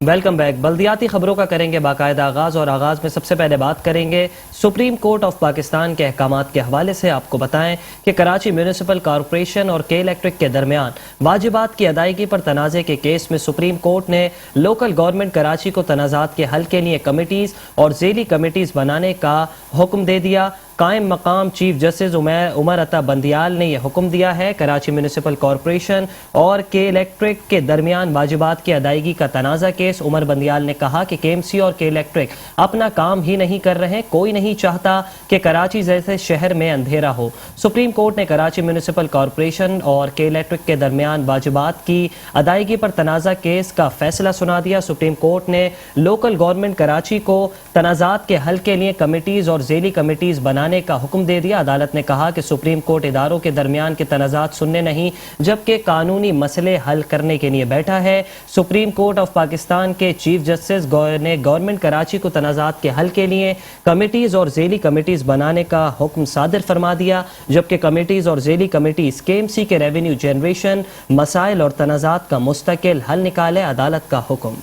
Welcome back. بلدیاتی خبروں کا کریں گے باقاعدہ آغاز میں سب سے پہلے بات کریں گے سپریم کورٹ آف پاکستان کے احکامات کے حوالے سے۔ آپ کو بتائیں کہ کراچی میونسپل کارپوریشن اور کے الیکٹرک کے درمیان واجبات کی ادائیگی پر تنازع کے کیس میں سپریم کورٹ نے لوکل گورنمنٹ کراچی کو تنازعات کے حل کے لیے کمیٹیز اور ذیلی کمیٹیز بنانے کا حکم دے دیا۔ قائم مقام چیف جسٹس عمر عطا بندیال نے یہ حکم دیا ہے۔ کراچی میونسپل کارپوریشن اور کے الیکٹرک کے درمیان واجبات کی ادائیگی کا تنازع کیس۔ عمر بندیال نے کہا کہ کے ایم سی اور کے الیکٹرک اپنا کام ہی نہیں کر رہے، کوئی نہیں چاہتا کہ کراچی جیسے شہر میں اندھیرا ہو۔ سپریم کورٹ نے کراچی میونسپل کارپوریشن اور کے الیکٹرک کے درمیان واجبات کی ادائیگی پر تنازع کیس کا فیصلہ سنا دیا۔ سپریم کورٹ نے لوکل گورنمنٹ کراچی کو تنازعات کے حل کے لیے کمیٹیز اور ذیلی کمیٹیز بنانے کا حکم دے دیا۔ عدالت نے کہا کہ سپریم کورٹ اداروں کے درمیان کے تنازعات سننے نہیں جبکہ قانونی مسئلے حل کرنے کے لیے بیٹھا ہے۔ سپریم کورٹ آف پاکستان کے چیف جسٹس نے گورنمنٹ کراچی کو تنازعات کے حل کے لیے کمیٹیز اور ذیلی کمیٹیز بنانے کا حکم صادر فرما دیا، جبکہ کمیٹیز اور ذیلی کمیٹیز کے ایم سی کے ریونیو جنریشن مسائل اور تنازعات کا مستقل حل نکالے۔ عدالت کا حکم۔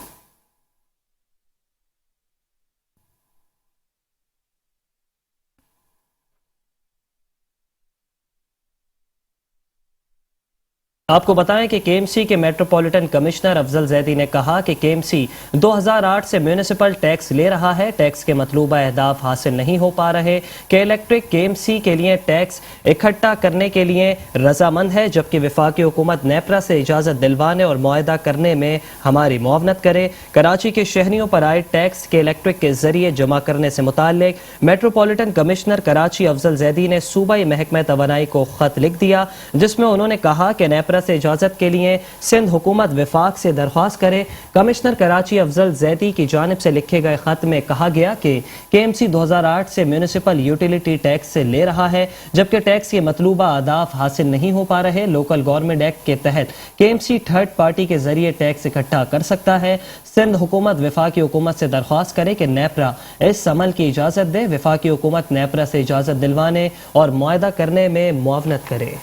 آپ کو بتائیں کہ کے ایم سی کے میٹروپولیٹن کمشنر افضل زیدی نے کہا کہ کے ایم سی 2008 سے میونسپل ٹیکس لے رہا ہے، ٹیکس کے مطلوبہ اہداف حاصل نہیں ہو پا رہے۔ کے الیکٹرک کے ایم سی کے لیے ٹیکس اکٹھا کرنے کے لیے رضامند ہے، جبکہ وفاقی حکومت نیپرا سے اجازت دلوانے اور معاہدہ کرنے میں ہماری معاونت کرے۔ کراچی کے شہریوں پر عائد ٹیکس کے الیکٹرک کے ذریعے جمع کرنے سے متعلق میٹروپولیٹن کمشنر کراچی افضل زیدی نے صوبائی محکمہ توانائی کو خط لکھ دیا، جس میں انہوں نے کہا کہ نیپرا سے اجازت کے لیے سندھ حکومت وفاق سے درخواست کرے۔ کمشنر کراچی افضل زیدی کی جانب سے لکھے گئے خط میں کہا گیا کہ کے ایم سی 2008 سے میونسپل یوٹیلیٹی ٹیکس سے لے رہا ہے، جبکہ ٹیکس کے مطلوبہ اہداف حاصل نہیں ہو پا رہے۔ لوکل گورنمنٹ ایکٹ کے تحت کے ایم سی تھرڈ پارٹی کے ذریعے ٹیکس اکٹھا کر سکتا ہے۔ سندھ حکومت وفاقی حکومت سے درخواست کرے کہ نیپرا اس عمل کی اجازت دے۔ وفاقی حکومت نیپرا سے اجازت دلوانے اور معاہدہ کرنے میں معاونت کرے۔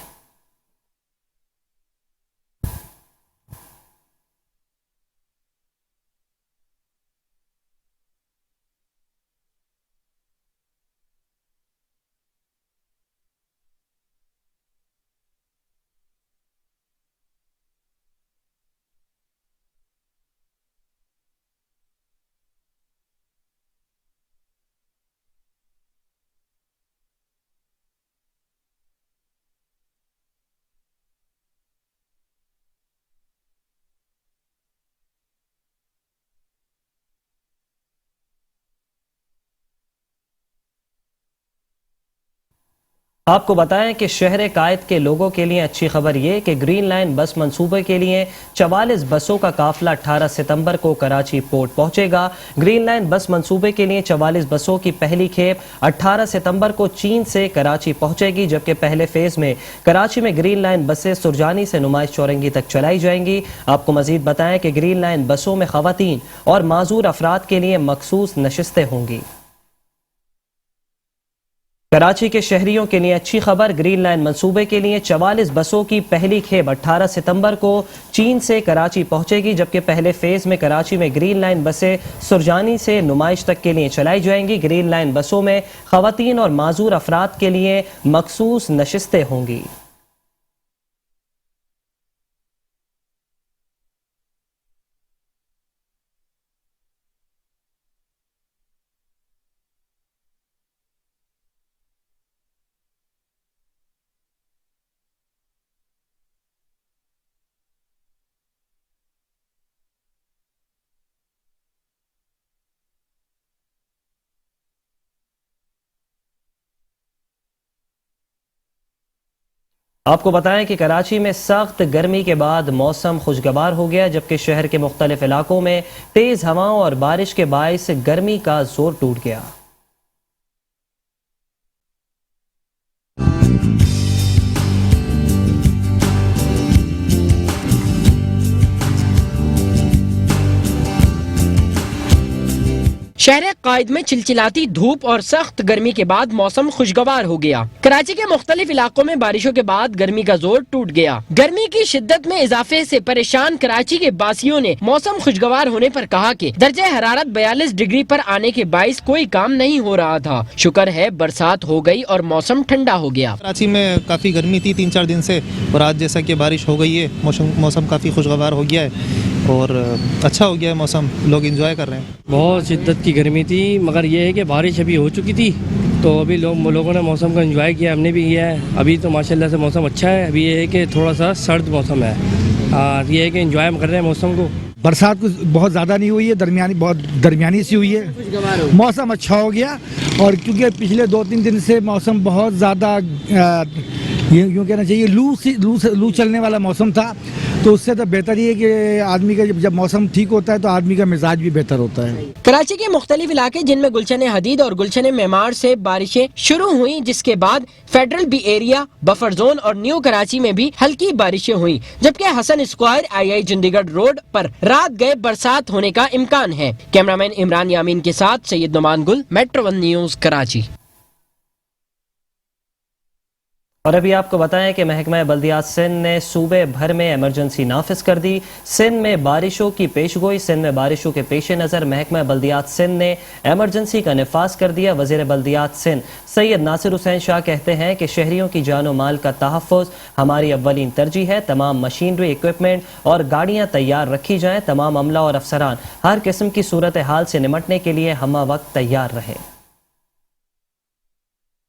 آپ کو بتائیں کہ شہر قائد کے لوگوں کے لیے اچھی خبر یہ کہ گرین لائن بس منصوبے کے لیے 44 بسوں کا قافلہ 18 ستمبر کو کراچی پورٹ پہنچے گا۔ گرین لائن بس منصوبے کے لیے 44 بسوں کی پہلی کھیپ 18 ستمبر کو چین سے کراچی پہنچے گی، جبکہ پہلے فیز میں کراچی میں گرین لائن بسیں سرجانی سے نمائش چورنگی تک چلائی جائیں گی۔ آپ کو مزید بتائیں کہ گرین لائن بسوں میں خواتین اور معذور افراد کے لیے مخصوص نشستیں ہوں گی۔ کراچی کے شہریوں کے لیے اچھی خبر، گرین لائن منصوبے کے لیے 44 بسوں کی پہلی کھیپ 18 ستمبر کو چین سے کراچی پہنچے گی، جبکہ پہلے فیز میں کراچی میں گرین لائن بسیں سرجانی سے نمائش تک کے لیے چلائی جائیں گی۔ گرین لائن بسوں میں خواتین اور معذور افراد کے لیے مخصوص نشستیں ہوں گی۔ آپ کو بتائیں کہ کراچی میں سخت گرمی کے بعد موسم خوشگوار ہو گیا، جبکہ شہر کے مختلف علاقوں میں تیز ہواؤں اور بارش کے باعث گرمی کا زور ٹوٹ گیا۔ شہر قائد میں چلچلاتی دھوپ اور سخت گرمی کے بعد موسم خوشگوار ہو گیا۔ کراچی کے مختلف علاقوں میں بارشوں کے بعد گرمی کا زور ٹوٹ گیا۔ گرمی کی شدت میں اضافے سے پریشان کراچی کے باسیوں نے موسم خوشگوار ہونے پر کہا کہ درجہ حرارت 42 ڈگری پر آنے کے باعث کوئی کام نہیں ہو رہا تھا۔ شکر ہے برسات ہو گئی اور موسم ٹھنڈا ہو گیا۔ کراچی میں کافی گرمی تھی 3-4 دن سے، اور آج جیسا کہ بارش ہو گئی ہے، موسم کافی خوشگوار ہو گیا ہے اور اچھا ہو گیا ہے موسم، لوگ انجوائے کر رہے ہیں۔ بہت شدت کی گرمی تھی، مگر یہ ہے کہ بارش ابھی ہو چکی تھی تو ابھی لوگوں نے موسم کا انجوائے کیا، ہم نے بھی کیا ہے۔ ابھی تو ماشاءاللہ سے موسم اچھا ہے، ابھی یہ ہے کہ تھوڑا سا سرد موسم ہے، یہ ہے کہ انجوائے کر رہے ہیں موسم کو۔ برسات کچھ بہت زیادہ نہیں ہوئی ہے، بہت درمیانی سی ہوئی ہے، موسم اچھا ہو گیا۔ اور کیونکہ پچھلے 2-3 دن سے موسم بہت زیادہ یوں کہنا چاہیے لو چلنے والا موسم تھا، تو اس سے تو بہتر یہ ہے کہ آدمی کا جب موسم ٹھیک ہوتا ہے تو آدمی کا مزاج بھی بہتر ہوتا ہے۔ کراچی کے مختلف علاقے جن میں گلشن حدید اور گلشن معمار سے بارشیں شروع ہوئیں، جس کے بعد federal be area, buffer zone اور نیو کراچی میں بھی ہلکی بارشیں ہوئیں، جبکہ حسن اسکوائر آئی چندی گڑھ روڈ پر رات گئے برسات ہونے کا امکان ہے۔ کیمرامین عمران یامین کے ساتھ سید نعمان گل، میٹرو 1 نیوز کراچی۔ اور ابھی آپ کو بتائیں کہ محکمہ بلدیات سندھ نے صوبے بھر میں ایمرجنسی نافذ کر دی۔ سندھ میں بارشوں کی پیشگوئی، سندھ میں بارشوں کے پیش نظر محکمہ بلدیات سندھ نے ایمرجنسی کا نفاذ کر دیا۔ وزیر بلدیات سندھ سید ناصر حسین شاہ کہتے ہیں کہ شہریوں کی جان و مال کا تحفظ ہماری اولین ترجیح ہے۔ تمام مشینری، اکوپمنٹ اور گاڑیاں تیار رکھی جائیں۔ تمام عملہ اور افسران ہر قسم کی صورتحال سے نمٹنے کے لیے ہمہ وقت تیار رہیں۔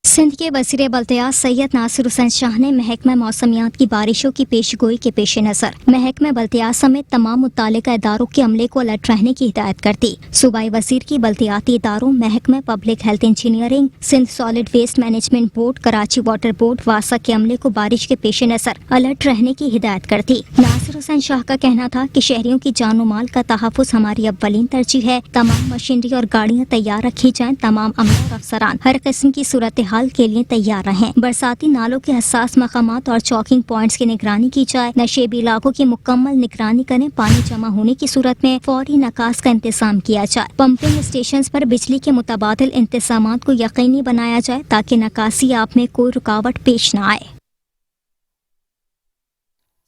سندھ کے وزیر بلدیات سید ناصر حسین شاہ نے محکمہ موسمیات کی بارشوں کی پیشگوئی کے پیش نظر محکمہ بلدیات سمیت تمام متعلقہ اداروں کے عملے کو الرٹ رہنے کی ہدایت کر دی۔ صوبائی وزیر کی بلدیاتی اداروں، محکمہ public health engineering, Sindh solid waste management board, Karachi water board, واسا کے عملے کو بارش کے پیش نظر الرٹ رہنے کی ہدایت کر دی۔ ناصر حسین شاہ کا کہنا تھا کہ شہریوں کی جان و مال کا تحفظ ہماری اولین ترجیح ہے۔ تمام مشینری اور گاڑیاں تیار رکھی جائیں۔ تمام عملہ اور افسران ہر قسم کی صورتحال کے لیے تیار رہیں۔ برساتی نالوں کے حساس مقامات اور چوکنگ پوائنٹس کی نگرانی کی جائے۔ نشیبی علاقوں کی مکمل نگرانی کریں۔ پانی جمع ہونے کی صورت میں فوری نکاس کا انتظام کیا جائے۔ پمپنگ اسٹیشنز پر بجلی کے متبادل انتظامات کو یقینی بنایا جائے تاکہ نکاسی آپ میں کوئی رکاوٹ پیش نہ آئے۔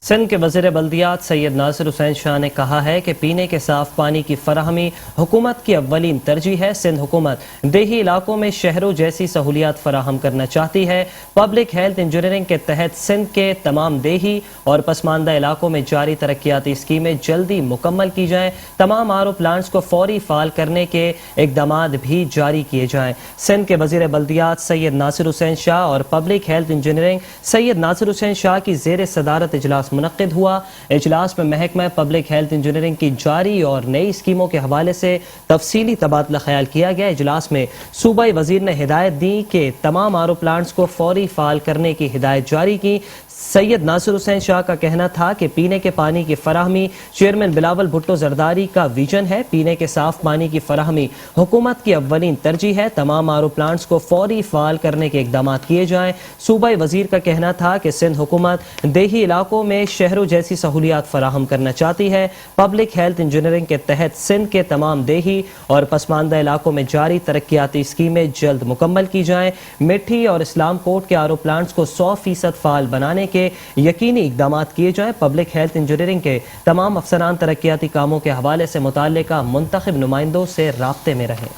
سندھ کے وزیر بلدیات سید ناصر حسین شاہ نے کہا ہے کہ پینے کے صاف پانی کی فراہمی حکومت کی اولین ترجیح ہے۔ سندھ حکومت دیہی علاقوں میں شہروں جیسی سہولیات فراہم کرنا چاہتی ہے۔ پبلک ہیلتھ انجینئرنگ کے تحت سندھ کے تمام دیہی اور پسماندہ علاقوں میں جاری ترقیاتی اسکیمیں جلدی مکمل کی جائیں۔ تمام آر او پلانٹس کو فوری فعال کرنے کے اقدامات بھی جاری کیے جائیں۔ سندھ کے وزیر بلدیات سید ناصر حسین شاہ اور پبلک ہیلتھ انجینئرنگ سید ناصر حسین شاہ کی زیر صدارت اجلاس منعقد ہوا۔ اجلاس میں محکمہ پبلک ہیلتھ انجینئرنگ کی جاری اور نئی اسکیموں کے حوالے سے تفصیلی تبادلہ خیال کیا گیا۔ اجلاس میں صوبائی وزیر نے ہدایت دی کہ تمام آر او پلانٹس کو فوری فعال کرنے کی ہدایت جاری کی۔ سید ناصر حسین شاہ کا کہنا تھا کہ پینے کے پانی کی فراہمی چیئرمین بلاول بھٹو زرداری کا ویژن ہے۔ پینے کے صاف پانی کی فراہمی حکومت کی اولین ترجیح ہے۔ تمام آر او پلانٹس کو فوری فعال کرنے کے اقدامات کیے جائیں۔ صوبائی وزیر کا کہنا تھا کہ سندھ حکومت دیہی علاقوں میں شہروں جیسی سہولیات فراہم کرنا چاہتی ہے۔ پبلک ہیلتھ انجینئرنگ کے تحت سندھ کے تمام دیہی اور پسماندہ علاقوں میں جاری ترقیاتی اسکیمیں جلد مکمل کی جائیں۔ مٹھی اور اسلام کوٹ کے آر او پلانٹس کو 100% فعال بنانے کے یقینی اقدامات کیے جائیں۔ پبلک ہیلتھ انجینئرنگ کے تمام افسران ترقیاتی کاموں کے حوالے سے متعلقہ منتخب نمائندوں سے رابطے میں رہیں۔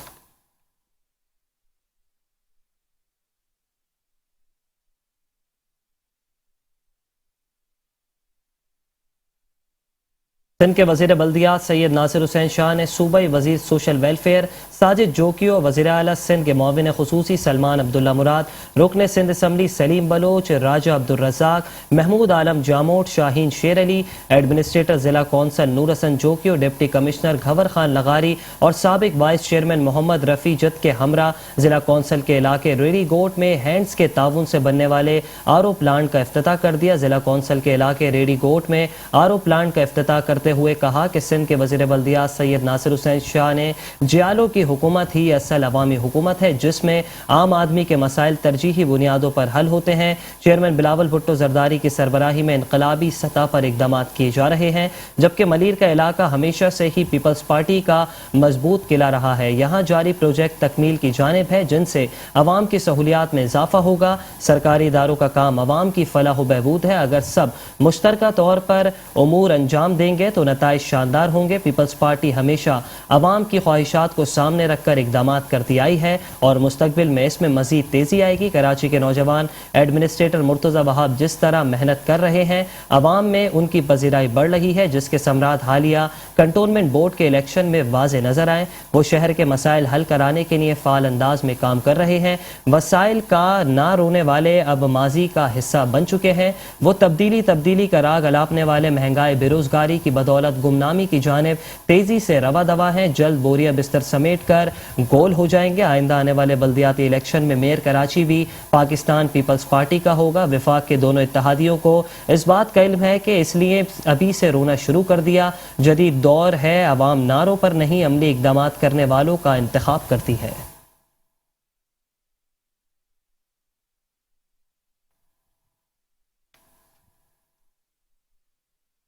سندھ کے وزیر بلدیات سید ناصر حسین شاہ نے صوبائی وزیر سوشل ویلفیئر ساجد جوکیو، وزیر اعلیٰ سندھ کے معاون خصوصی سلمان عبداللہ مراد، رکن سندھ اسمبلی سلیم بلوچ، راجہ عبدالرزاق، محمود عالم جاموٹ، شاہین شیر علی، ایڈمنسٹریٹر ضلع کونسل نور حسن جوکیو، ڈپٹی کمشنر گھور خان لغاری اور سابق وائس چیئرمین محمد رفیع جت کے ہمراہ ضلع کونسل کے علاقے ریڈی گوٹ میں ہینڈز کے تعاون سے بننے والے آر او پلانٹ کا افتتاح کر دیا۔ ضلع کونسل کے علاقے ریڈی گوٹ میں آر او پلانٹ کا افتتاح کرتے کرتے ہوئے کہا کہ سندھ کے وزیر بلدیات سید ناصر حسین شاہ نے جیالوں کی حکومت ہی اصل عوامی حکومت ہے جس میں عام آدمی کے مسائل ترجیحی بنیادوں پر حل ہوتے ہیں۔ چیئرمین بلاول بھٹو زرداری کی سربراہی میں انقلابی سطح پر اقدامات کیے جا رہے ہیں، جبکہ ملیر کا علاقہ ہمیشہ سے ہی پیپلز پارٹی کا مضبوط قلعہ رہا ہے۔ یہاں جاری پروجیکٹ تکمیل کی جانب ہے جن سے عوام کی سہولیات میں اضافہ ہوگا۔ سرکاری اداروں کا کام عوام کی فلاح و بہبود ہے۔ اگر سب مشترکہ طور پر امور انجام دیں گے تو نتائج شاندار ہوں گے۔ پیپلز پارٹی ہمیشہ عوام کی خواہشات کو سامنے رکھ کر اقدامات کرتی آئی ہے اور مستقبل میں اس میں مزید تیزی آئے گی۔ کراچی کے نوجوان ایڈمنسٹریٹر مرتضی وہاب جس طرح محنت کر رہے ہیں، عوام میں ان کی پذیرائی بڑھ رہی ہے، جس کے ثمرات حالیہ کنٹونمنٹ بورڈ کے الیکشن میں واضح نظر آئے۔ وہ شہر کے مسائل حل کرانے کے لیے فعال انداز میں کام کر رہے ہیں۔ وسائل کا نہ رونے والے اب ماضی کا حصہ بن چکے ہیں۔ وہ تبدیلی کا راگ الاپنے والے مہنگائی بے روزگاری کی بدولت گمنامی کی جانب تیزی سے رواں دوا ہیں۔ جلد بوریا بستر سمیٹ کر گول ہو جائیں گے۔ آئندہ آنے والے بلدیاتی الیکشن میں میئر کراچی بھی پاکستان پیپلز پارٹی کا ہوگا۔ وفاق کے دونوں اتحادیوں کو اس بات کا علم ہے کہ اس لیے ابھی سے رونا شروع کر دیا۔ جدید دور ہے، عوام نعروں پر نہیں عملی اقدامات کرنے والوں کا انتخاب کرتی ہے۔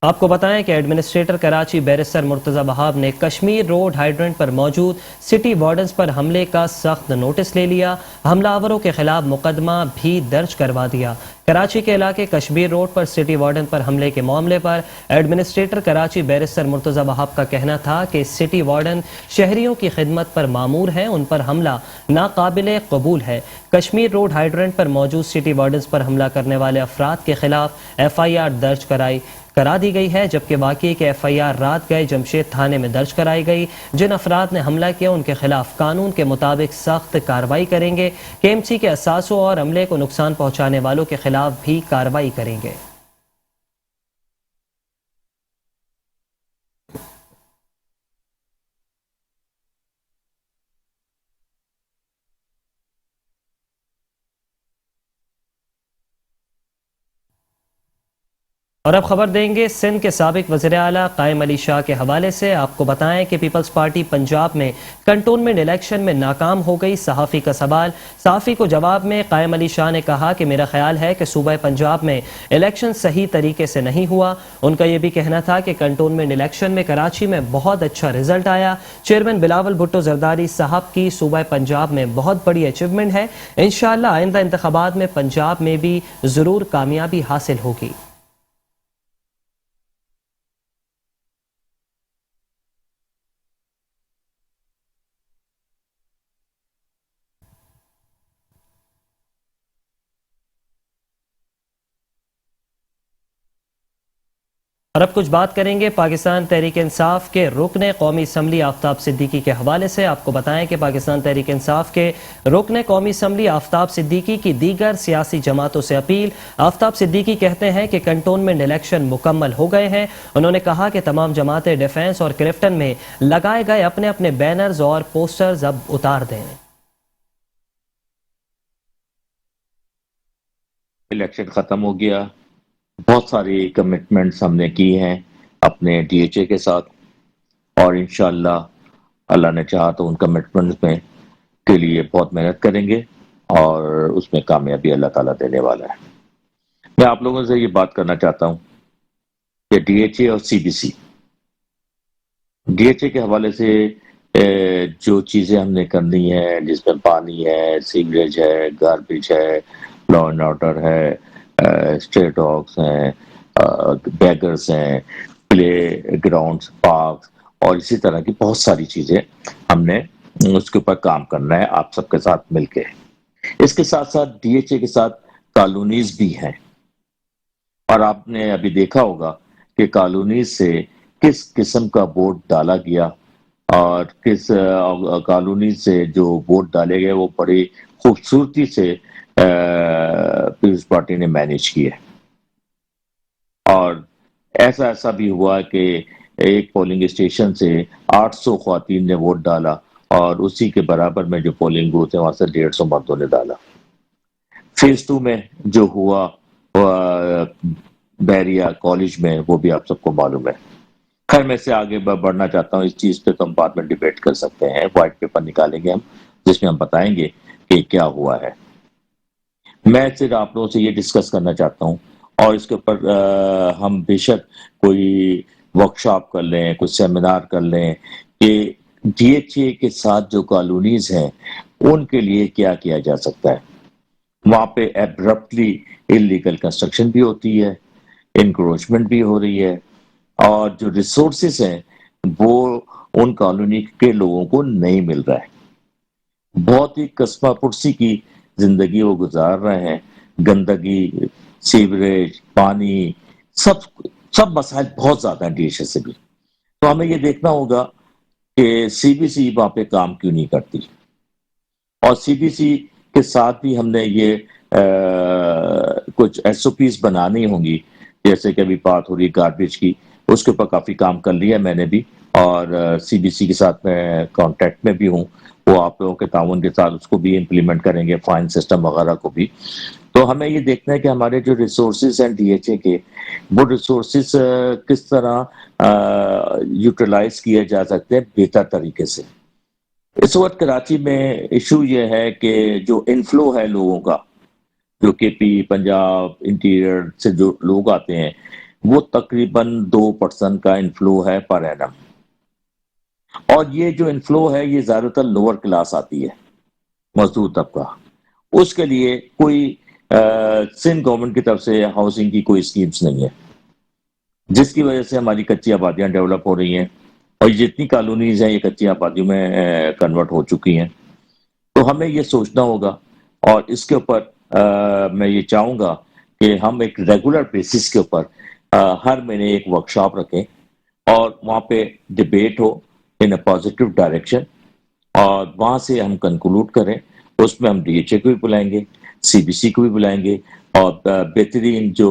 آپ کو بتائیں کہ ایڈمنسٹریٹر کراچی بیرسٹر مرتضی وہاب نے کشمیر روڈ ہائیڈرنٹ پر موجود سٹی وارڈنز پر حملے کا سخت نوٹس لے لیا۔ حملہ آوروں کے خلاف مقدمہ بھی درج کروا دیا۔ کراچی کے علاقے کشمیر روڈ پر سٹی وارڈن پر حملے کے معاملے پر ایڈمنسٹریٹر کراچی بیرسٹر مرتضی وہاب کا کہنا تھا کہ سٹی وارڈن شہریوں کی خدمت پر مامور ہیں، ان پر حملہ ناقابل قبول ہے۔ کشمیر روڈ ہائیڈرنٹ پر موجود سٹی وارڈنز پر حملہ کرنے والے افراد کے خلاف FIR درج کرا دی گئی ہے، جبکہ واقعے کے FIR رات گئے جمشید تھانے میں درج کرائی گئی۔ جن افراد نے حملہ کیا ان کے خلاف قانون کے مطابق سخت کارروائی کریں گے۔ KMC کے اثاثوں اور عملے کو نقصان پہنچانے والوں کے خلاف بھی کارروائی کریں گے۔ اور اب خبر دیں گے سندھ کے سابق وزیر اعلیٰ قائم علی شاہ کے حوالے سے۔ آپ کو بتائیں کہ پیپلز پارٹی پنجاب میں کنٹونمنٹ الیکشن میں ناکام ہو گئی۔ صحافی کا سوال، صحافی کو جواب میں قائم علی شاہ نے کہا کہ میرا خیال ہے کہ صوبہ پنجاب میں الیکشن صحیح طریقے سے نہیں ہوا۔ ان کا یہ بھی کہنا تھا کہ کنٹونمنٹ الیکشن میں کراچی میں بہت اچھا رزلٹ آیا۔ چیئرمین بلاول بھٹو زرداری صاحب کی صوبہ پنجاب میں بہت بڑی اچیومنٹ ہے۔ انشاءاللہ آئندہ انتخابات میں پنجاب میں بھی ضرور کامیابی حاصل ہوگی۔ اور اب کچھ بات کریں گے پاکستان تحریک انصاف کے رکن قومی اسمبلی آفتاب صدیقی کے حوالے سے۔ آپ کو بتائیں کہ پاکستان تحریک انصاف کے رکن قومی اسمبلی آفتاب صدیقی کی دیگر سیاسی جماعتوں سے اپیل۔ آفتاب صدیقی کہتے ہیں کہ کنٹونمنٹ الیکشن مکمل ہو گئے ہیں۔ انہوں نے کہا کہ تمام جماعتیں ڈیفنس اور کرفٹن میں لگائے گئے اپنے اپنے بینرز اور پوسٹرز اب اتار دیں۔ الیکشن ختم ہو گیا، بہت ساری کمٹمنٹس ہم نے کی ہیں اپنے DHA کے ساتھ، اور انشاءاللہ اللہ نے چاہا تو ان کمٹمنٹس میں کے لیے بہت محنت کریں گے اور اس میں کامیابی اللہ تعالیٰ دینے والا ہے۔ میں آپ لوگوں سے یہ بات کرنا چاہتا ہوں کہ DHA اور CBC، DHA کے حوالے سے جو چیزیں ہم نے کرنی ہے، جس میں پانی ہے، سیوریج ہے، گاربیج ہے، لا اینڈ آرڈر ہے، اسٹریٹ ڈاگس ہیں، بیگرز ہیں، پلے گراؤنڈس، پارکس، اور اسی طرح کی بہت ساری چیزیں ہم نے اس کے اوپر کام کرنا ہے آپ سب کے ساتھ مل کے۔ اس کے ساتھ ساتھ DHA کے ساتھ کالونیز بھی ہیں، اور آپ نے ابھی دیکھا ہوگا کہ کالونیز سے کس قسم کا ووٹ ڈالا گیا، اور کس کالونی سے جو ووٹ ڈالے گئے وہ بڑی خوبصورتی سے پیپلز پارٹی نے مینیج کی ہے۔ اور ایسا بھی ہوا کہ ایک پولنگ اسٹیشن سے 800 خواتین نے ووٹ ڈالا، اور اسی کے برابر میں جو پولنگ بوتھ ہے وہاں سے 150 مردوں نے ڈالا۔ فیز 2 میں جو ہوا بحریہ کالج میں، وہ بھی آپ سب کو معلوم ہے۔ خیر میں سے آگے بڑھنا چاہتا ہوں اس چیز پہ، تو ہم بعد میں ڈیبیٹ کر سکتے ہیں، وائٹ پیپر نکالیں گے ہم جس میں ہم بتائیں گے کہ کیا ہوا ہے۔ میں صرف آپ لوگوں سے یہ ڈسکس کرنا چاہتا ہوں، اور اس کے اوپر ہم بے شک کوئی ورکشاپ کر لیں، کوئی سیمینار کر لیں کہ ڈی ایچ اے کے ساتھ جو کالونیز ہیں ان کے لیے کیا کیا جا سکتا ہے۔ وہاں پہ ایبرپٹلی انلیگل کنسٹرکشن بھی ہوتی ہے، انکروچمنٹ بھی ہو رہی ہے، اور جو ریسورسز ہیں وہ ان کالونی کے لوگوں کو نہیں مل رہا ہے۔ بہت ہی قسمہ پرسی کی زندگی وہ گزار رہے ہیں، گندگی، سیوریج، پانی، سب مسائل بہت زیادہ ہیں ڈی ایچ اے سے بھی۔ تو ہمیں یہ دیکھنا ہوگا کہ سی بی سی وہاں پہ کام کیوں نہیں کرتی، اور سی بی سی کے ساتھ بھی ہم نے یہ کچھ ایس او پیز بنانی ہوں گی، جیسے کہ ابھی بات ہو رہی گاربیج کی، اس کے اوپر کافی کام کر لیا میں نے بھی، اور سی بی سی کے ساتھ میں کانٹیکٹ میں بھی ہوں، وہ آپ لوگوں کے تعاون کے ساتھ اس کو بھی امپلیمنٹ کریں گے، فائن سسٹم وغیرہ کو بھی۔ تو ہمیں یہ دیکھنا ہے کہ ہمارے جو ریسورسز ہیں ڈی ایچ اے کے، وہ ریسورسز کس طرح یوٹیلائز کیے جا سکتے ہیں بہتر طریقے سے۔ اس وقت کراچی میں ایشو یہ ہے کہ جو انفلو ہے لوگوں کا، جو کے پی، پنجاب، انٹیریئر سے جو لوگ آتے ہیں، وہ تقریباً 2% کا انفلو ہے پر اینم، اور یہ جو انفلو ہے یہ زیادہ تر لوور کلاس آتی ہے، مزدور طبقہ۔ اس کے لیے کوئی سندھ گورنمنٹ کی طرف سے ہاؤسنگ کی کوئی اسکیمز نہیں ہے، جس کی وجہ سے ہماری کچی آبادیاں ڈیولپ ہو رہی ہیں، اور جتنی کالونیز ہیں یہ کچی آبادیوں میں کنورٹ ہو چکی ہیں۔ تو ہمیں یہ سوچنا ہوگا، اور اس کے اوپر میں یہ چاہوں گا کہ ہم ایک ریگولر بیسس کے اوپر ہر مہینے ایک ورکشاپ رکھیں، اور وہاں پہ debate who in a positive direction, اور وہاں سے ہم کنکلوڈ کریں۔ اس میں ہم ڈی ایچ اے کو بھی بلائیں گے، سی بی سی کو بھی بلائیں گے، اور بہترین جو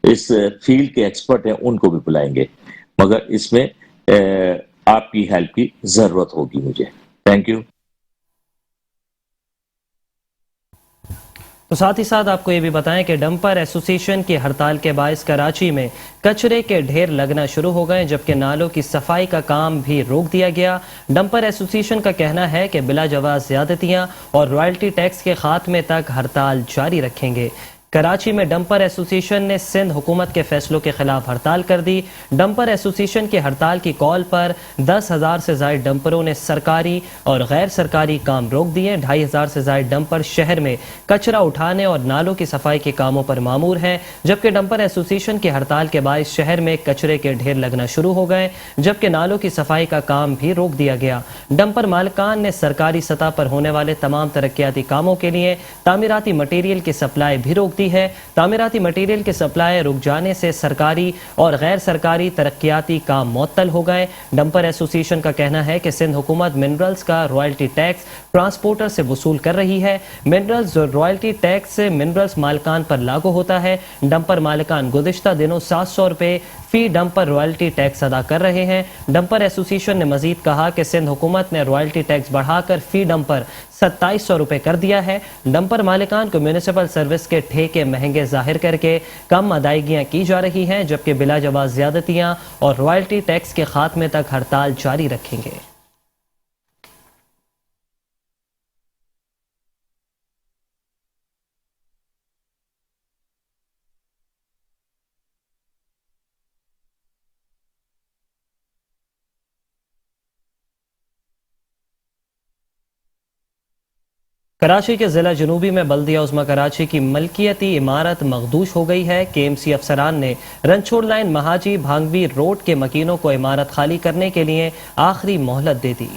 اس فیلڈ کے ایکسپرٹ ہیں ان کو بھی بلائیں گے، مگر اس میں آپ کی ہیلپ کی ضرورت ہوگی مجھے۔ Thank you. تو ساتھ ہی ساتھ آپ کو یہ بھی بتائیں کہ ڈمپر ایسوسی ایشن کی ہڑتال کے باعث کراچی میں کچرے کے ڈھیر لگنا شروع ہو گئے، جبکہ نالوں کی صفائی کا کام بھی روک دیا گیا۔ ڈمپر ایسوسی ایشن کا کہنا ہے کہ بلا جواز زیادتیاں اور رائلٹی ٹیکس کے خاتمے تک ہڑتال جاری رکھیں گے۔ کراچی میں ڈمپر ایسوسی ایشن نے سندھ حکومت کے فیصلوں کے خلاف ہڑتال کر دی۔ ڈمپر ایسوسی ایشن کی ہڑتال کی کال پر 10,000 سے زائد ڈمپروں نے سرکاری اور غیر سرکاری کام روک دیے۔ 2,500 سے زائد ڈمپر شہر میں کچرا اٹھانے اور نالوں کی صفائی کے کاموں پر مامور ہیں، جبکہ ڈمپر ایسوسی ایشن کی ہڑتال کے باعث شہر میں کچرے کے ڈھیر لگنا شروع ہو گئے، جبکہ نالوں کی صفائی کا کام بھی روک دیا گیا۔ ڈمپر مالکان نے سرکاری سطح پر ہونے والے تمام ترقیاتی کاموں کے لیے تعمیراتی مٹیریل کی سپلائی بھی روک دی ہے۔ تعمیراتی مٹیریل کی سپلائی رک جانے سے سرکاری اور غیر سرکاری ترقیاتی کام معطل ہو گئے۔ ڈمپر ایسوسی ایشن کا کہنا ہے کہ سندھ حکومت منرلز کا رائلٹی ٹیکس ٹرانسپورٹر سے وصول کر رہی ہے۔ منرلز رائلٹی ٹیکس منرلز مالکان پر لاگو ہوتا ہے۔ ڈمپر مالکان گزشتہ دنوں 700 روپے فی ڈمپر رائلٹی ٹیکس ادا کر رہے ہیں۔ ڈمپر ایسوسی ایشن نے مزید کہا کہ سندھ حکومت نے رائلٹی ٹیکس بڑھا کر فی ڈمپر 2700 روپے کر دیا ہے۔ ڈمپر مالکان کو میونسپل سروس کے ٹھیکے مہنگے ظاہر کر کے کم ادائیگیاں کی جا رہی ہیں، جبکہ بلا جواز زیادتیاں اور رائلٹی ٹیکس کے خاتمے تک ہڑتال جاری رکھیں گے۔ کراچی کے ضلع جنوبی میں بلدیہ عظمی کراچی کی ملکیتی عمارت مخدوش ہو گئی ہے۔ کے ایم سی افسران نے رنچھوڑ لائن مہاجی بھانگوی روڈ کے مکینوں کو عمارت خالی کرنے کے لیے آخری مہلت دے دی۔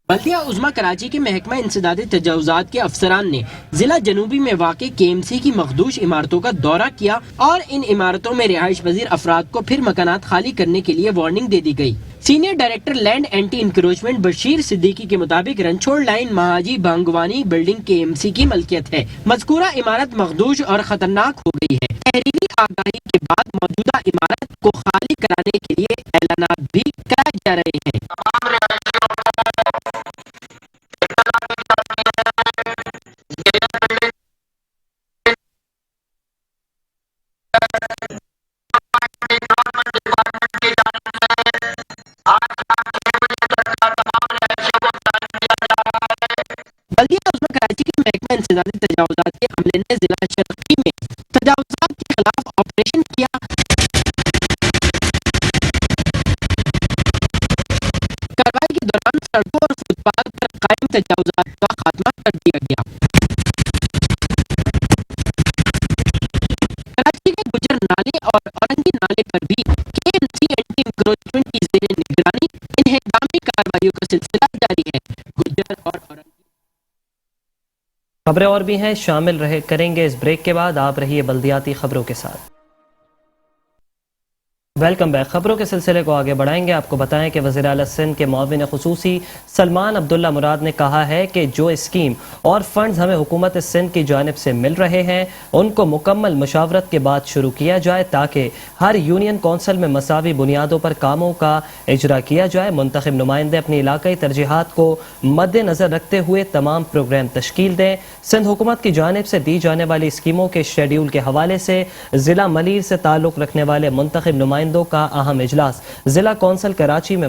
بلدیہ عظمی کراچی کے محکمہ انسداد تجاوزات کے افسران نے ضلع جنوبی میں واقع کے ایم سی کی مخدوش عمارتوں کا دورہ کیا اور ان عمارتوں میں رہائش پذیر افراد کو پھر مکانات خالی کرنے کے لیے وارننگ دے دی گئی۔ Senior director land anti encroachment Bashir Siddiqui کے مطابق رنچھوڑ لائن مہاجی بھانگوانی بلڈنگ کے ایم سی کی ملکیت ہے۔ مذکورہ عمارت مخدوش اور خطرناک ہو گئی ہے۔ تحریری آگاہی کے بعد موجودہ عمارت کو خالی کرانے کے لیے اعلانات بھی کرائے جا رہے ہیں۔ تجاوزات کا خاتمہ کر دیا گیا۔ کراچی کے گجر نالے اور اورنگی نالے پر بھی KMC اینٹی انکروچمنٹ کی زیر نگرانی انہدامی کارروائیوں کا سلسلہ جاری ہے۔ گجر اور اورنگی خبریں اور بھی ہیں، شامل کریں گے اس بریک کے بعد۔ آپ رہیے بلدیاتی خبروں کے ساتھ۔ Welcome back. خبروں کے سلسلے کو آگے بڑھائیں گے۔ آپ کو بتائیں کہ وزیر اعلیٰ سندھ کے معاون خصوصی سلمان عبداللہ مراد نے کہا ہے کہ جو اسکیم اور فنڈز ہمیں حکومت سندھ کی جانب سے مل رہے ہیں ان کو مکمل مشاورت کے بعد شروع کیا جائے تاکہ ہر یونین کونسل میں مساوی بنیادوں پر کاموں کا اجرا کیا جائے۔ منتخب نمائندے اپنی علاقائی ترجیحات کو مد نظر رکھتے ہوئے تمام پروگرام تشکیل دیں۔ سندھ حکومت کی جانب سے دی جانے والی اسکیموں کے شیڈیول کے حوالے سے ضلع ملیر سے تعلق رکھنے والے منتخب نمائندوں کا اہم اجلاس ضلع کونسل کراچی میں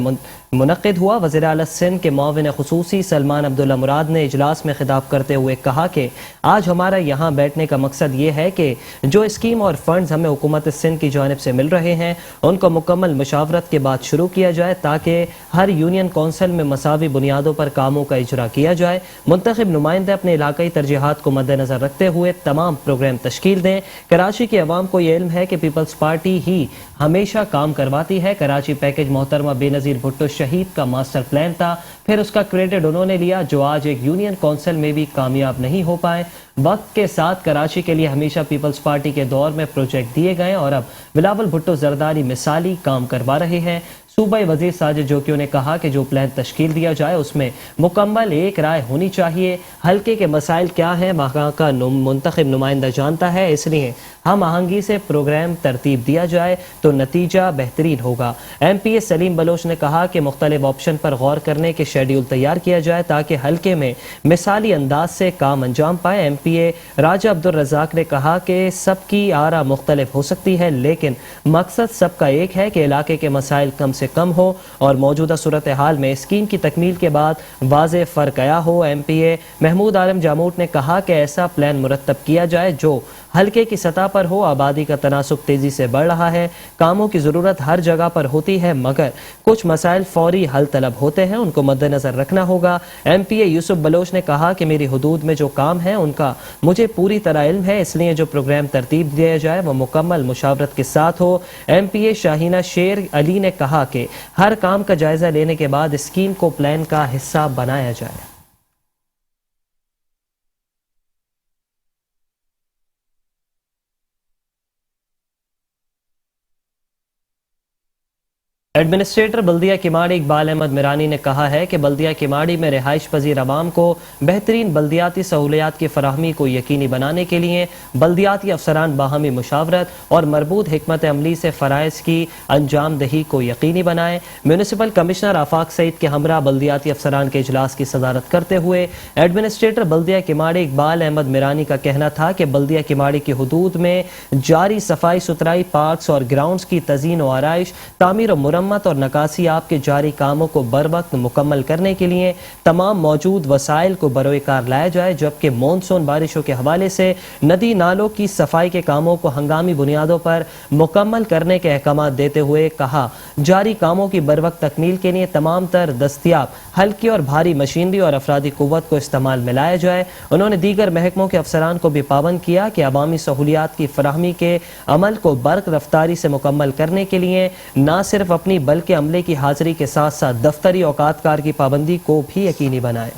منعقد ہوا۔ وزیر اعلیٰ سندھ کے معاون خصوصی سلمان عبداللہ مراد نے اجلاس میں خطاب کرتے ہوئے کہا کہ آج ہمارا یہاں بیٹھنے کا مقصد یہ ہے کہ جو اسکیم اور فنڈز ہمیں حکومت سندھ کی جانب سے مل رہے ہیں ان کو مکمل مشاورت کے بعد شروع کیا جائے تاکہ ہر یونین کونسل میں مساوی بنیادوں پر کاموں کا اجرا کیا جائے۔ منتخب نمائندے اپنے علاقائی ترجیحات کو مد نظر رکھتے ہوئے تمام پروگرام تشکیل دیں۔ کراچی کی عوام کو یہ علم ہے کہ پیپلز پارٹی ہی ہمیشہ کام کرواتی ہے۔ کراچی پیکج محترمہ بے نظیر بھٹو شہید کا ماسٹر پلان تھا، پھر اس کا کریڈٹ انہوں نے لیا جو آج ایک یونین کونسل میں بھی کامیاب نہیں ہو پائے۔ وقت کے ساتھ کراچی کے لیے ہمیشہ پیپلز پارٹی کے دور میں پروجیکٹ دیے گئے اور اب بلاول بھٹو زرداری مثالی کام کروا رہے ہیں۔ صوبائی وزیر ساجد جوکیو نے کہا کہ جو پلان تشکیل دیا جائے اس میں مکمل ایک رائے ہونی چاہیے۔ حلقے کے مسائل کیا ہیں وہاں کا منتخب نمائندہ جانتا ہے، اس لیے ہم آہنگی سے پروگرام ترتیب دیا جائے تو نتیجہ بہترین ہوگا۔ MP سلیم بلوچ نے کہا کہ مختلف آپشن پر غور کرنے کے شیڈیول تیار کیا جائے تاکہ حلقے میں مثالی انداز سے کام انجام پائے۔ MPA راجہ عبدالرزاق نے کہا کہ سب کی آرا مختلف ہو سکتی ہے لیکن مقصد سب کا ایک ہے کہ علاقے کے مسائل کم سے کم ہو اور موجودہ صورتحال میں اسکیم کی تکمیل کے بعد واضح فرق آیا ہو۔ MPA محمود عالم جاموٹ نے کہا کہ ایسا پلان مرتب کیا جائے جو حلقے کی سطح پر ہو۔ آبادی کا تناسب تیزی سے بڑھ رہا ہے، کاموں کی ضرورت ہر جگہ پر ہوتی ہے مگر کچھ مسائل فوری حل طلب ہوتے ہیں، ان کو مد نظر رکھنا ہوگا۔ MPA یوسف بلوچ نے کہا کہ میری حدود میں جو کام ہے ان کا مجھے پوری طرح علم ہے، اس لیے جو پروگرام ترتیب دیا جائے وہ مکمل مشاورت کے ساتھ ہو۔ MPA شاہینہ شیر علی نے کہا کہ ہر کام کا جائزہ لینے کے بعد اسکیم کو پلان کا حصہ بنایا جائے۔ ایڈمنسٹریٹر بلدیہ کماڑی اقبال احمد میرانی نے کہا ہے کہ بلدیہ کماڑی میں رہائش پذیر عوام کو بہترین بلدیاتی سہولیات کی فراہمی کو یقینی بنانے کے لیے بلدیاتی افسران باہمی مشاورت اور مربوط حکمت عملی سے فرائض کی انجام دہی کو یقینی بنائیں۔ میونسپل کمشنر آفاق سعید کے ہمراہ بلدیاتی افسران کے اجلاس کی صدارت کرتے ہوئے ایڈمنسٹریٹر بلدیہ کماڑی اقبال احمد میرانی کا کہنا تھا کہ بلدیہ کماڑی کی حدود میں جاری صفائی ستھرائی، پارکس اور گراؤنڈز کی تزئین و آرائش، تعمیر و مرمت اور نکاسی آب کے جاری کاموں کو بروقت مکمل کرنے کے لیے تمام موجود وسائل کو بروئے کار لایا جائے، جبکہ مونسون بارشوں کے حوالے سے ندی نالوں کی صفائی کے کاموں کو ہنگامی بنیادوں پر مکمل کرنے کے احکامات دیتے ہوئے کہا جاری کاموں کی بروقت تکمیل کے لیے تمام تر دستیاب ہلکی اور بھاری مشینری اور افرادی قوت کو استعمال میں لایا جائے۔ انہوں نے دیگر محکموں کے افسران کو بھی پابند کیا کہ عوامی سہولیات کی فراہمی کے عمل کو برق رفتاری سے مکمل کرنے کے لیے نہ صرف اپنی بلکہ عملے کی حاضری کے ساتھ ساتھ دفتری اوقات کار کی پابندی کو بھی یقینی بنائیں۔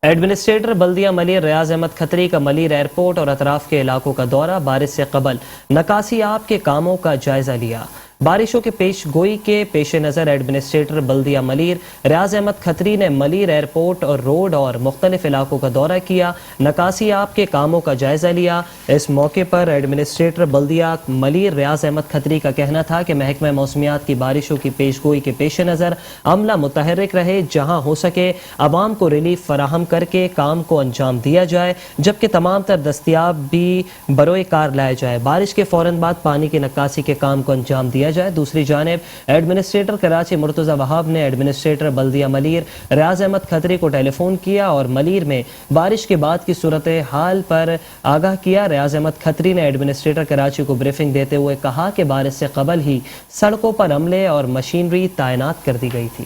ایڈمنسٹریٹر بلدیہ ملیر ریاض احمد کھتری کا ملیر ایئرپورٹ اور اطراف کے علاقوں کا دورہ، بارش سے قبل نکاسی آب کے کاموں کا جائزہ لیا۔ بارشوں کے پیش گوئی کے پیش نظر ایڈمنسٹریٹر بلدیہ ملیر ریاض احمد کھتری نے ملیر ایئرپورٹ اور روڈ اور مختلف علاقوں کا دورہ کیا، نکاسی آب کے کاموں کا جائزہ لیا۔ اس موقع پر ایڈمنسٹریٹر بلدیہ ملیر ریاض احمد کھتری کا کہنا تھا کہ محکمہ موسمیات کی بارشوں کی پیش گوئی کے پیش نظر عملہ متحرک رہے، جہاں ہو سکے عوام کو ریلیف فراہم کر کے کام کو انجام دیا جائے، جبکہ تمام تر دستیاب بھی بروئے کار لایا جائے۔ بارش کے فوراً بعد پانی کی نکاسی کے کام کو انجام دیا جائے. دوسری جانب ایڈمنسٹریٹر کراچی مرتضی وہاب نے ایڈمنسٹریٹر بلدیہ ملیر ریاض احمد کھتری کو ٹیلی فون کیا اور ملیر میں بارش کے بعد کی صورت حال پر آگاہ کیا. ریاض احمد کھتری نے ایڈمنسٹریٹر کراچی کو بریفنگ دیتے ہوئے کہا کہ بارش سے قبل ہی سڑکوں پر عملے اور مشینری تعینات کر دی گئی تھی.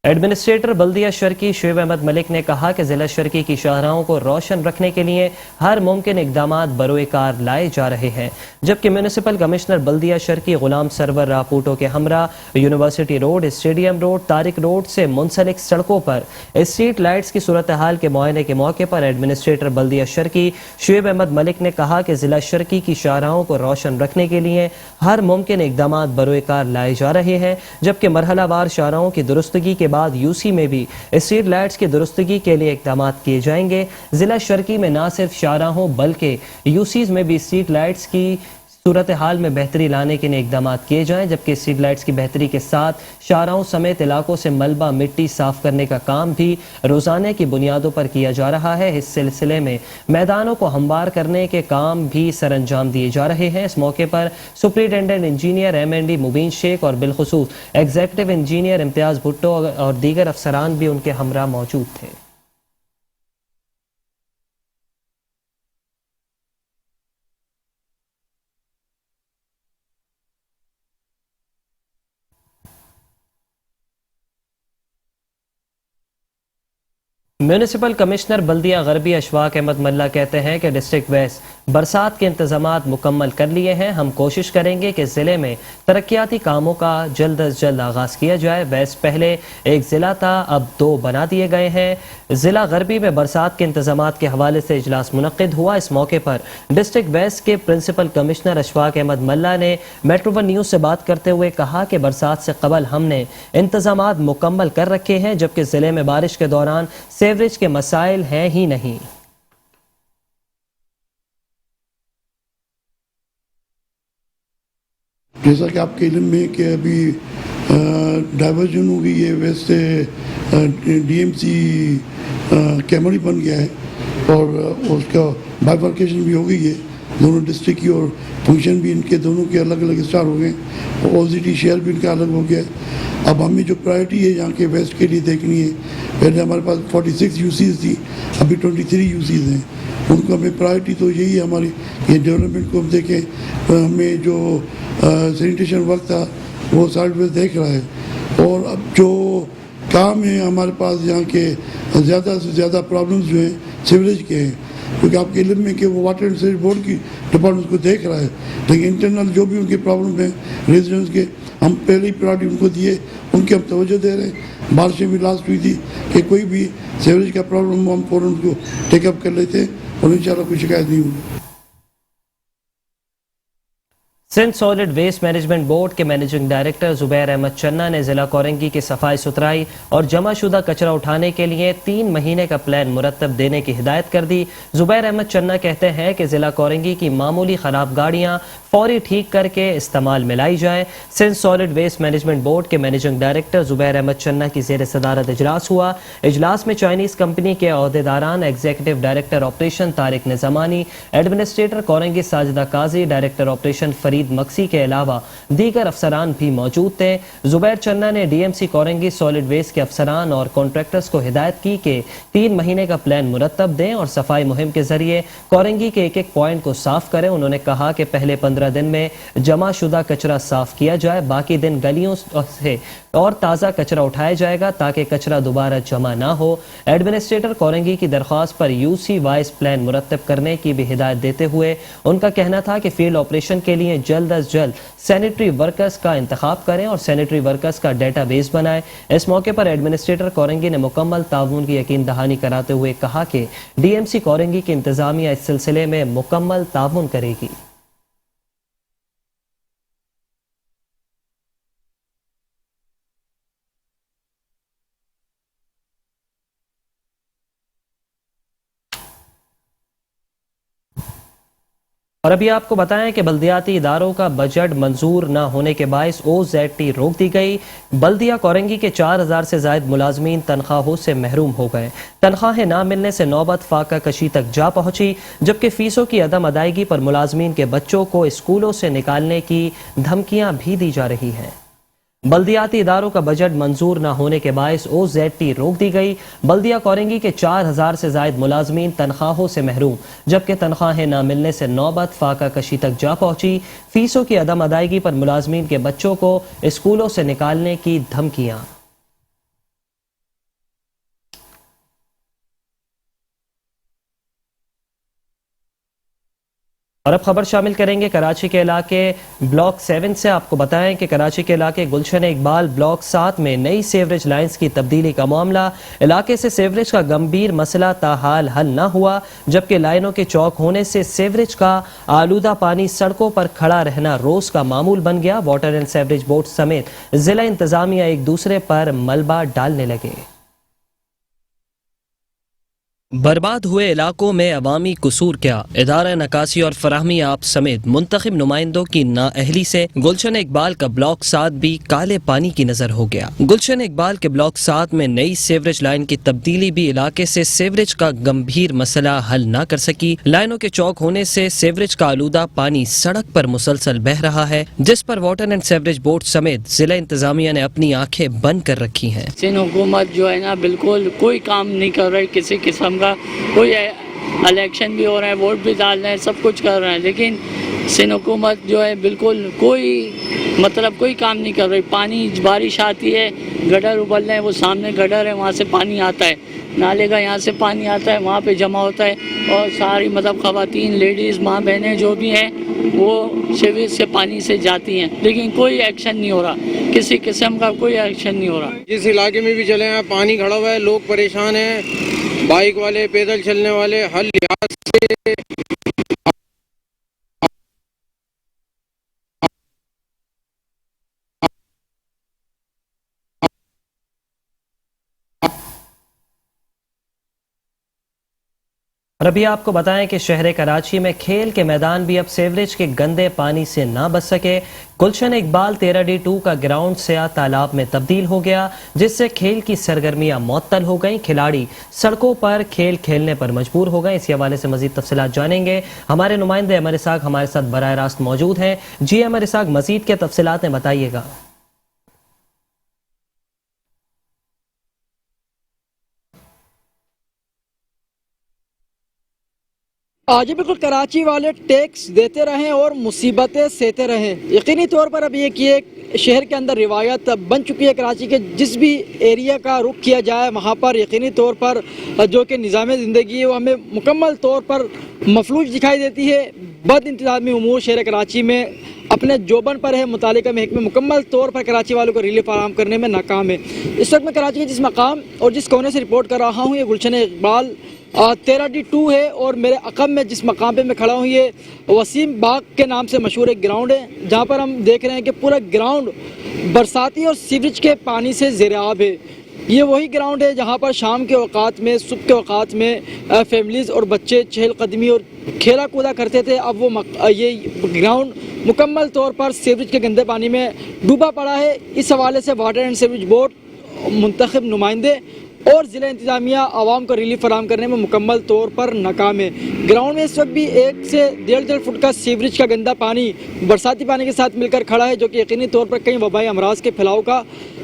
ایڈمنسٹریٹر بلدیہ شرکی شعیب احمد ملک نے کہا کہ ضلع شرکی کی شاہراہوں کو روشن رکھنے کے لیے ہر ممکن اقدامات بروئے کار لائے جا رہے ہیں، جبکہ میونسپل کمشنر بلدیہ شرکی غلام سرور راپوٹو کے ہمراہ university road, stadium road, Tariq road سے منسلک سڑکوں پر اسٹریٹ لائٹس کی صورتحال کے معائنے کے موقع پر ایڈمنسٹریٹر بلدیہ شرکی شعیب احمد ملک نے کہا کہ ضلع شرکی کی شاہراہوں کو روشن رکھنے کے لیے ہر ممکن اقدامات بروئے کار لائے جا رہے ہیں، جبکہ مرحلہ وار شاہراہوں کی درستگی کے بعد یو سی میں بھی اسٹریٹ لائٹس کی درستگی کے لیے اقدامات کیے جائیں گے. ضلع شرکی میں نہ صرف شاہراہوں بلکہ یو سیز میں بھی اسٹریٹ لائٹس کی صورتحال میں بہتری لانے کے لیے اقدامات کیے جائیں، جبکہ اسٹریٹ لائٹس کی بہتری کے ساتھ شاہراہوں سمیت علاقوں سے ملبہ مٹی صاف کرنے کا کام بھی روزانہ کی بنیادوں پر کیا جا رہا ہے. اس سلسلے میں میدانوں کو ہموار کرنے کے کام بھی سر انجام دیے جا رہے ہیں. اس موقع پر سپرنٹینڈنٹ انجینئر MND مبین شیخ اور بالخصوص ایگزیکٹو انجینئر امتیاز بھٹو اور دیگر افسران بھی ان کے ہمراہ موجود تھے. میونسپل کمشنر بلدیہ غربی اشفاق احمد ملہ کہتے ہیں کہ ڈسٹرکٹ ویسٹ برسات کے انتظامات مکمل کر لیے ہیں. ہم کوشش کریں گے کہ ضلع میں ترقیاتی کاموں کا جلد از جلد آغاز کیا جائے. ویسٹ پہلے ایک ضلع تھا، اب 2 بنا دیے گئے ہیں. ضلع غربی میں برسات کے انتظامات کے حوالے سے اجلاس منعقد ہوا. اس موقع پر ڈسٹرکٹ ویسٹ کے پرنسپل کمشنر اشفاق احمد ملہ نے میٹرو ون نیوز سے بات کرتے ہوئے کہا کہ برسات سے قبل ہم نے انتظامات مکمل کر رکھے ہیں، جبکہ ضلع میں بارش کے دوران سیوریج کے مسائل ہیں ہی نہیں. جیسا کہ آپ کے علم میں کہ ابھی ڈائیورژن ہو گئی ہے، ویسٹ سے DMC کیمری بن گیا ہے اور اس کا بائیفرکیشن بھی ہو گئی ہے دونوں ڈسٹرکٹ کی، اور فنکشن بھی ان کے دونوں کے الگ الگ اسٹارٹ ہو گئے، اور OZT شیئر بھی ان کا الگ ہو گیا ہے. اب ہمیں جو پرائرٹی ہے یہاں کے ویسٹ کے لیے دیکھنی ہے، پہلے ہمارے پاس 46 UCs تھی، ابھی 23 UCs ہیں. ان کو ہمیں پرائرٹی تو یہی ہے ہماری یہ ڈیولپمنٹ کو ہم دیکھیں. ہمیں جو سینیٹیشن ورک تھا وہ سائڈ ویز دیکھ رہا ہے، اور اب جو کام ہے ہمارے پاس یہاں کے زیادہ سے زیادہ پرابلمز جو ہیں سیوریج کے ہیں، کیونکہ آپ کے علم میں کہ وہ واٹر اینڈ سیوریج بورڈ کی ڈپارٹمنٹ کو دیکھ رہا ہے، لیکن انٹرنل جو بھی ان کے پرابلم ہیں ریزیڈنٹس کے، ہم پہلے ہی پرائرٹی ان کو دیے، ان کی ہم توجہ دے رہے ہیں. بارشیں بھی لاسٹ ہوئی تھی کہ کوئی بھی سیوریج کا پرابلم ہم فوراً ان کو ٹیک اپ کر لیتے ہیں اور انشاءاللہ کوئی شکایت نہیں ہوگی. Sindh solid waste management board کے مینیجنگ ڈائریکٹر زبیر احمد چنا نے ضلع کورنگی کی صفائی ستھرائی اور جمع شدہ کچرا اٹھانے کے لیے 3 مہینے کا پلان مرتب دینے کی ہدایت کر دی. زبیر احمد چنا کہتے ہیں کہ ضلع کورنگی کی معمولی خراب گاڑیاں فوری ٹھیک کر کے استعمال میں لائی جائیں. Sindh solid waste management board کے مینیجنگ ڈائریکٹر زبیر احمد چنا کی زیر صدارت اجلاس ہوا. اجلاس میں چائنیز کمپنی کے عہدیداران، executive director operation Tariq Nizamani, administrator Korangi Sajida Qazi, director operation Farid mixie کے علاوہ دیگر افسران بھی موجود تھے. زبیر چنا نے DMC کورنگی سالڈ ویسٹ کے افسران اور کانٹریکٹرز کو ہدایت کی کہ 3 مہینے کا پلان مرتب دیں اور صفائی مہم کے ذریعے کورنگی کے ایک پوائنٹ کو صاف کریں. انہوں نے کہا کہ پہلے 15 دن میں جمع شدہ کچرا صاف کیا جائے، باقی دن گلیوں سے اور تازہ کچرا اٹھایا جائے گا تاکہ کچرا دوبارہ جمع نہ ہو. ایڈمنسٹریٹر کورنگی کی درخواست پر UC وائز پلان مرتب کرنے کی بھی ہدایت دیتے ہوئے ان کا کہنا تھا کہ فیلڈ آپریشن کے لیے جلد از جلد سینیٹری ورکرز کا انتخاب کریں اور سینیٹری ورکرز کا ڈیٹا بیس بنائیں. اس موقع پر ایڈمنسٹریٹر کورنگی نے مکمل تعاون کی یقین دہانی کراتے ہوئے کہا کہ DMC کورنگی کی انتظامیہ اس سلسلے میں مکمل تعاون کرے گی. اور ابھی آپ کو بتائیں کہ بلدیاتی اداروں کا بجٹ منظور نہ ہونے کے باعث OZT روک دی گئی۔ بلدیہ کورنگی کے 4000 سے زائد ملازمین تنخواہوں سے محروم ہو گئے۔ تنخواہیں نہ ملنے سے نوبت فاقہ کشی تک جا پہنچی، جبکہ فیسوں کی عدم ادائیگی پر ملازمین کے بچوں کو اسکولوں سے نکالنے کی دھمکیاں بھی دی جا رہی ہیں۔ بلدیاتی اداروں کا بجٹ منظور نہ ہونے کے باعث OZT روک دی گئی۔ بلدیہ کورنگی کے 4000 سے زائد ملازمین تنخواہوں سے محروم، جبکہ تنخواہیں نہ ملنے سے نوبت فاقہ کشی تک جا پہنچی۔ فیسوں کی عدم ادائیگی پر ملازمین کے بچوں کو اسکولوں سے نکالنے کی دھمکیاں۔ اور اب خبر شامل کریں گے کراچی کے علاقے بلاک 7 سے۔ آپ کو بتائیں کہ کراچی کے علاقے گلشن اقبال بلاک 7 میں نئی سیوریج لائنز کی تبدیلی کا معاملہ، علاقے سے سیوریج کا گمبھیر مسئلہ تاحال حل نہ ہوا، جبکہ لائنوں کے چوک ہونے سے سیوریج کا آلودہ پانی سڑکوں پر کھڑا رہنا روز کا معمول بن گیا۔ واٹر اینڈ سیوریج بورڈ سمیت ضلع انتظامیہ ایک دوسرے پر ملبہ ڈالنے لگے۔ برباد ہوئے علاقوں میں عوامی قصور کیا؟ ادارہ نکاسی اور فراہمی آب سمیت منتخب نمائندوں کی نااہلی سے گلشن اقبال کا بلاک 7 بھی کالے پانی کی نظر ہو گیا۔ گلشن اقبال کے بلاک 7 میں نئی سیوریج لائن کی تبدیلی بھی علاقے سے سیوریج کا گمبھیر مسئلہ حل نہ کر سکی۔ لائنوں کے چوک ہونے سے سیوریج کا آلودہ پانی سڑک پر مسلسل بہہ رہا ہے، جس پر واٹر اینڈ سیوریج بورڈ سمیت ضلع انتظامیہ نے اپنی آنکھیں بند کر رکھی ہیں۔ سندھ حکومت جو ہے نا بالکل کوئی کام نہیں کر رہی، کسی قسم کا کوئی الیکشن بھی ہو رہا ہے، ووٹ بھی ڈال رہے ہیں، سب کچھ کر رہے ہیں، لیکن سندھ حکومت جو ہے بالکل کوئی کام نہیں کر رہی۔ پانی بارش آتی ہے، گڈر ابل رہے ہیں، وہ سامنے گڈر ہے، وہاں سے پانی آتا ہے، نالے کا یہاں سے پانی آتا ہے، وہاں پہ جمع ہوتا ہے، اور ساری خواتین، لیڈیز، ماں بہنیں جو بھی ہیں وہ سیوریج سے پانی سے جاتی ہیں، لیکن کوئی ایکشن نہیں ہو رہا، کسی قسم کا کوئی ایکشن نہیں ہو رہا۔ جس علاقے میں بھی چلے ہیں پانی کھڑا ہوا ہے، لوگ پریشان ہیں، بائک والے، پیدل چلنے والے، ہر لحاظ سے اور ابھی آپ کو بتائیں کہ شہر کراچی میں کھیل کے میدان بھی اب سیوریج کے گندے پانی سے نہ بچ سکے۔ گلشن اقبال 13D2 کا گراؤنڈ سیاہ تالاب میں تبدیل ہو گیا، جس سے کھیل کی سرگرمیاں معطل ہو گئیں۔ کھلاڑی سڑکوں پر کھیل کھیلنے پر مجبور ہو گئے۔ اسی حوالے سے مزید تفصیلات جانیں گے، ہمارے نمائندے عمر اسحاق ہمارے ساتھ براہ راست موجود ہیں۔ جی عمر اسحاق، مزید کیا تفصیلات ہیں، بتائیے گا۔ آج بالکل کراچی والے ٹیکس دیتے رہیں اور مصیبتیں سہتے رہیں۔ یقینی طور پر اب یہ شہر کے اندر روایت بن چکی ہے کراچی کے، جس بھی ایریا کا رخ کیا جائے وہاں پر یقینی طور پر جو کہ نظام زندگی ہے وہ ہمیں مکمل طور پر مفلوج دکھائی دیتی ہے۔ بد انتظامی امور شہر کراچی میں اپنے جوبن پر ہے، متعلقہ محکمہ مکمل طور پر کراچی والوں کو ریلیف فراہم کرنے میں ناکام ہے۔ اس وقت میں کراچی کے جس مقام اور جس کونے سے رپورٹ کر رہا ہوں یہ گلشن اقبال 13D2 ہے، اور میرے عقب میں جس مقام پہ میں کھڑا ہوں یہ وسیم باغ کے نام سے مشہور ایک گراؤنڈ ہے، جہاں پر ہم دیکھ رہے ہیں کہ پورا گراؤنڈ برساتی اور سیوریج کے پانی سے زیر آب ہے۔ یہ وہی گراؤنڈ ہے جہاں پر شام کے اوقات میں، صبح کے اوقات میں فیملیز اور بچے چہل قدمی اور کھیلا کودا کرتے تھے۔ اب وہ یہ گراؤنڈ مکمل طور پر سیوریج کے گندے پانی میں ڈوبا پڑا ہے۔ اس حوالے سے واٹر اینڈ سیوریج بورڈ، منتخب نمائندے اور ضلع انتظامیہ عوام کو ریلیف فراہم کرنے میں مکمل طور پر ناکام ہے۔ گراؤنڈ میں اس وقت بھی 1 سے 1.5 فٹ کا سیوریج کا گندا پانی برساتی پانی کے ساتھ مل کر کھڑا ہے، جو کہ یقینی طور پر کئی وبائی امراض کے پھیلاؤ کا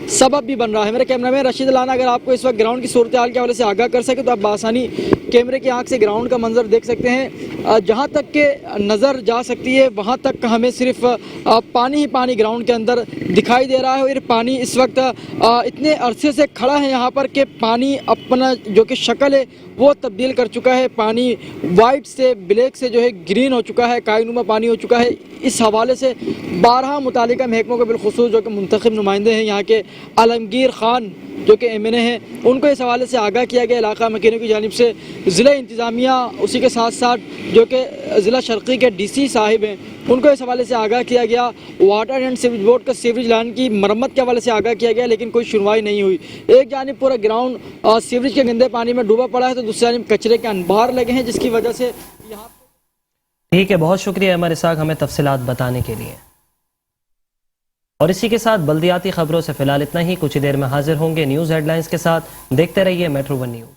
سبب بھی بن رہا ہے۔ میرے کیمرہ مین رشید لانا اگر آپ کو اس وقت گراؤنڈ کی صورتحال کے حوالے سے آگاہ کر سکے تو آپ بآسانی کیمرے کی آنکھ سے گراؤنڈ کا منظر دیکھ سکتے ہیں۔ جہاں تک کہ نظر جا سکتی ہے وہاں تک ہمیں صرف پانی ہی پانی گراؤنڈ کے اندر دکھائی دے رہا ہے، اور پانی اس وقت اتنے عرصے سے کھڑا ہے یہاں پر کہ پانی اپنا جو کہ شکل ہے وہ تبدیل کر چکا ہے۔ پانی وائٹ سے بلیک سے جو ہے گرین ہو چکا ہے، کائی نما پانی ہو چکا ہے۔ اس حوالے سے 12 متعلقہ محکموں کے بالخصوص جو کہ منتخب نمائندے ہیں یہاں کے عالمگیر خان جو کہ MNA ہیں، ان کو اس حوالے سے آگاہ کیا گیا علاقہ مکینوں کی جانب سے۔ ضلع انتظامیہ اسی کے ساتھ ساتھ جو کہ ضلع شرقی کے DC صاحب ہیں ان کو اس حوالے سے آگاہ کیا گیا۔ واٹر اینڈ سیوریج بورڈ کا سیوریج لائن کی مرمت کے حوالے سے آگاہ کیا گیا، لیکن کوئی سنوائی نہیں ہوئی۔ ایک جانب پورا گراؤنڈ سیوریج کے گندے پانی میں ڈوبا پڑا ہے تو دوسری جانب کچرے کے انبار لگے ہیں، جس کی وجہ سے یہاں ٹھیک ہے، بہت شکریہ عمر اسحاق ہمیں تفصیلات بتانے کے لیے. اور اسی کے ساتھ بلدیاتی خبروں سے فی الحال اتنا ہی. کچھ دیر میں حاضر ہوں گے نیوز ہیڈ لائنز کے ساتھ. دیکھتے رہیے میٹرو ون نیوز.